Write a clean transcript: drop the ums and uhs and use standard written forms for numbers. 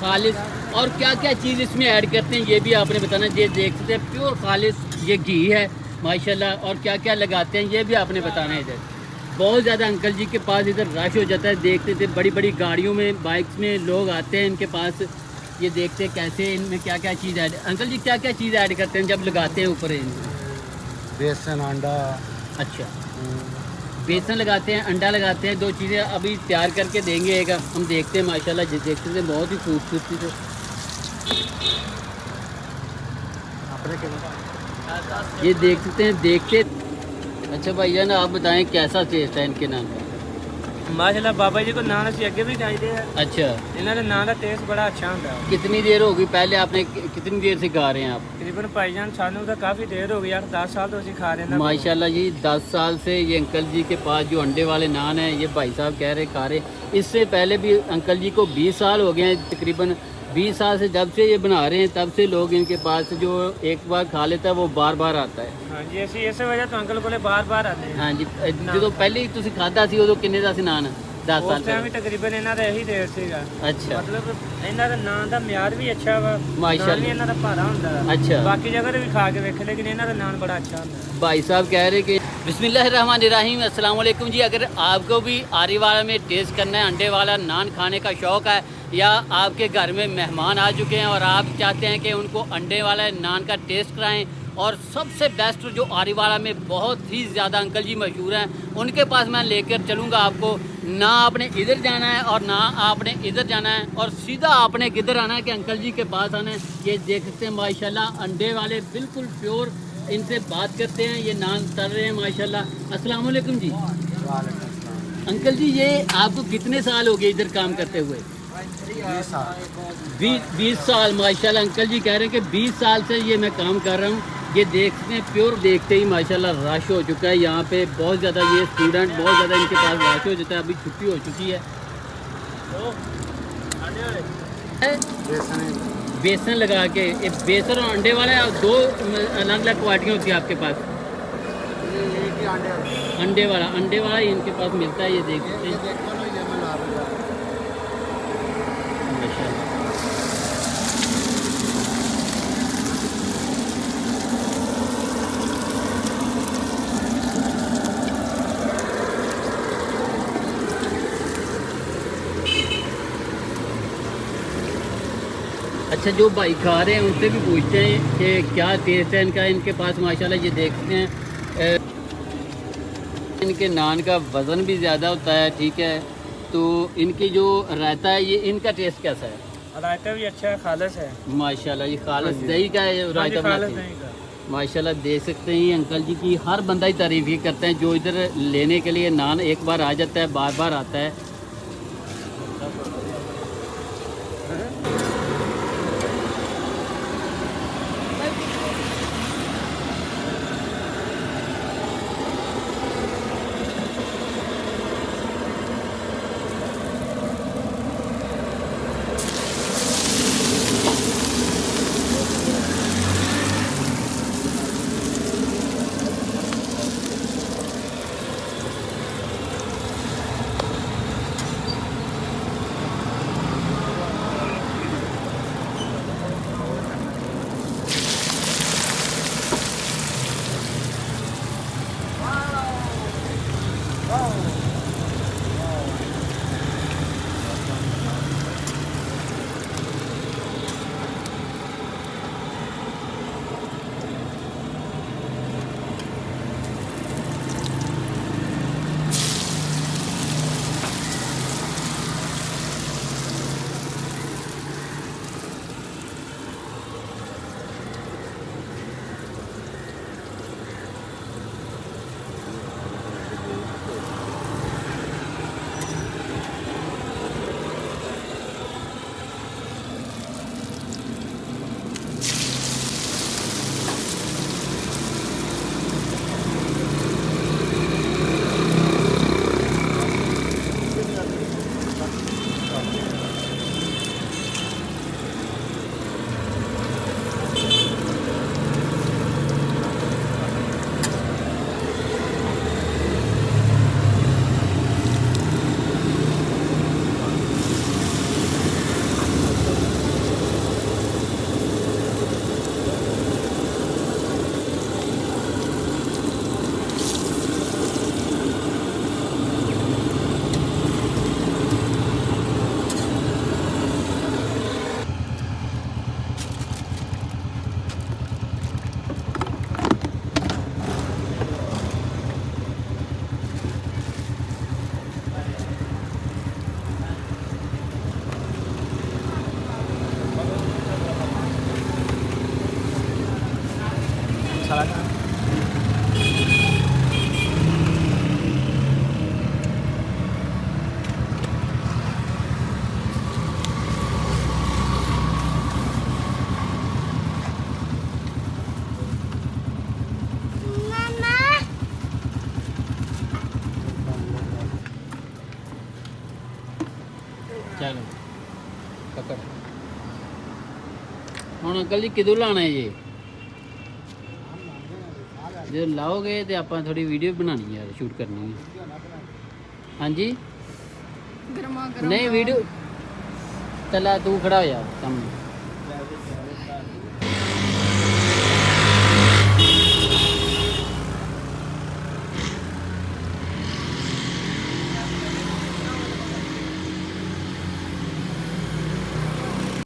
खालिस। और क्या क्या चीज़ इसमें ऐड करते हैं ये भी आपने बताना। ये देख सकते हैं प्योर खालिस ये घी है माशाल्लाह। और क्या क्या लगाते हैं ये भी आपने बताना है। इधर बहुत ज़्यादा अंकल जी के पास इधर रश हो जाता है। देखते थे बड़ी बड़ी गाड़ियों में बाइक्स में लोग आते हैं इनके पास। ये देखते हैं कैसे इनमें क्या क्या चीज़ ऐड, अंकल जी क्या क्या चीज़ ऐड करते हैं जब लगाते हैं ऊपर इनमें? बेसन अंडा। अच्छा, बेसन लगाते हैं, अंडा लगाते हैं, दो चीज़ें अभी तैयार करके देंगे एक हम देखते हैं माशाल्लाह। जिस देखते थे बहुत ही खूबसूरती से ये देखते हैं देखते। अच्छा भैया ना आप बताएं कैसा टेस्ट है इनके नाम का? माशाल्लाह बाबा जी को नान असी अगे भी खाई दे। अच्छा, इन्होंने नान का टेस्ट बड़ा अच्छा होता है। कितनी देर होगी पहले आपने कितनी देर से गा रहे हैं आप? तकरीबन भाईजान सानू तो काफ़ी देर हो गई यार, 10 साल तो असी खा रहे हैं। माशाल्लाह जी 10 साल से ये अंकल जी के पास जो अंडे वाले नान हैं ये भाई साहब कह रहे खा रहे। इससे पहले भी अंकल जी को 20 साल हो गए हैं तकरीबन। 20 साल से जब से ये बना रहे हैं तब से लोग इनके पास जो एक बार खा लेता है वो बार बार आता है। हाँ जी, ऐसी इस वजह तो अंकल को बार बार आते हैं। हाँ जी, जो पहले ही तुसी खादा सी उदों किन्ने दा सी नान? 10 साल पहले तकरीबन इन्हों का यही रेट सीगा। अच्छा, मतलब इन्हों का नान का म्यार भी अच्छा वा, माशाल्लाह। नान भी इन्हों का भारा होंदा है। अच्छा, बाकी जगह पे भी खा के वेखे लेकिन इन्हों का नान बड़ा अच्छा होंदा है। भाई साहब कह रहे कि बिस्मिल्लाहिर्रहमानिर्रहीम, अस्सलाम वालेकुम जी। अगर आपको भी आरी वाला में टेस्ट करना है, अंडे वाला नान खाने का शौक़ है, या आपके घर में मेहमान आ चुके हैं और आप चाहते हैं कि उनको अंडे वाला नान का टेस्ट कराएं, और सबसे बेस्ट जो आरी वाला में बहुत ही ज़्यादा अंकल जी मशहूर हैं उनके पास मैं लेकर चलूँगा आपको। ना आपने इधर जाना है और ना आपने इधर जाना है, और सीधा आपने किधर आना है कि अंकल जी के पास आना है। ये देख सकते हैं माशाल्लाह अंडे वाले बिल्कुल प्योर। इनसे बात करते हैं, ये नान तल रहे हैं माशाल्लाह। अस्सलाम वालेकुम जी। अंकल जी ये आपको कितने साल हो गए इधर काम करते हुए? 20 साल माशाल्लाह। अंकल जी कह रहे हैं कि 20 साल से ये मैं काम कर रहा हूँ। ये देखते हैं प्योर देखते ही माशाल्लाह रश हो चुका है यहाँ पे बहुत ज़्यादा। ये स्टूडेंट बहुत ज़्यादा इनके पास रश हो जाता है। अभी छुट्टी हो चुकी है। बेसन लगा के बेसन और अंडे वाला दो अलग अलग क्वालिटियाँ होती है आपके पास? अंडे वाला ही इनके पास मिलता है। ये देख सकते हैं माशाल्लाह। अच्छा, जो भाई खा रहे हैं उनसे भी पूछते हैं कि क्या टेस्ट है इनका। इनके पास माशाल्लाह ये देखते हैं इनके नान का वज़न भी ज़्यादा होता है, ठीक है। तो इनकी जो रायता है ये इनका टेस्ट कैसा है? रायता भी अच्छा है, खालिस है माशाल्लाह। ये खालिस दही का है रायता बनाते हैं माशाल्लाह। देख सकते हैं अंकल जी की हर बंदा ही तारीफ़ ही करते हैं। जो इधर लेने के लिए नान एक बार आ जाता है बार बार आता है। ਹੁਣ ਅੰਕਲ ਜੀ ਕਿਦੋਂ ਲਾਣਾ ਹੈ ਜੀ? ਜੇ ਲਾਓਗੇ ਤੇ ਆਪਾਂ ਥੋੜੀ ਵੀਡੀਓ ਬਣਾਣੀ ਯਾਰ, ਸ਼ੂਟ ਕਰਨੀ ਹੈ। ਹਾਂਜੀ ਗਰਮਾ ਗਰਮ ਨਹੀਂ ਵੀਡੀਓ, ਚੱਲ ਤੂੰ ਖੜਾ ਹੋ ਜਾ ਸਾਹਮਣੇ।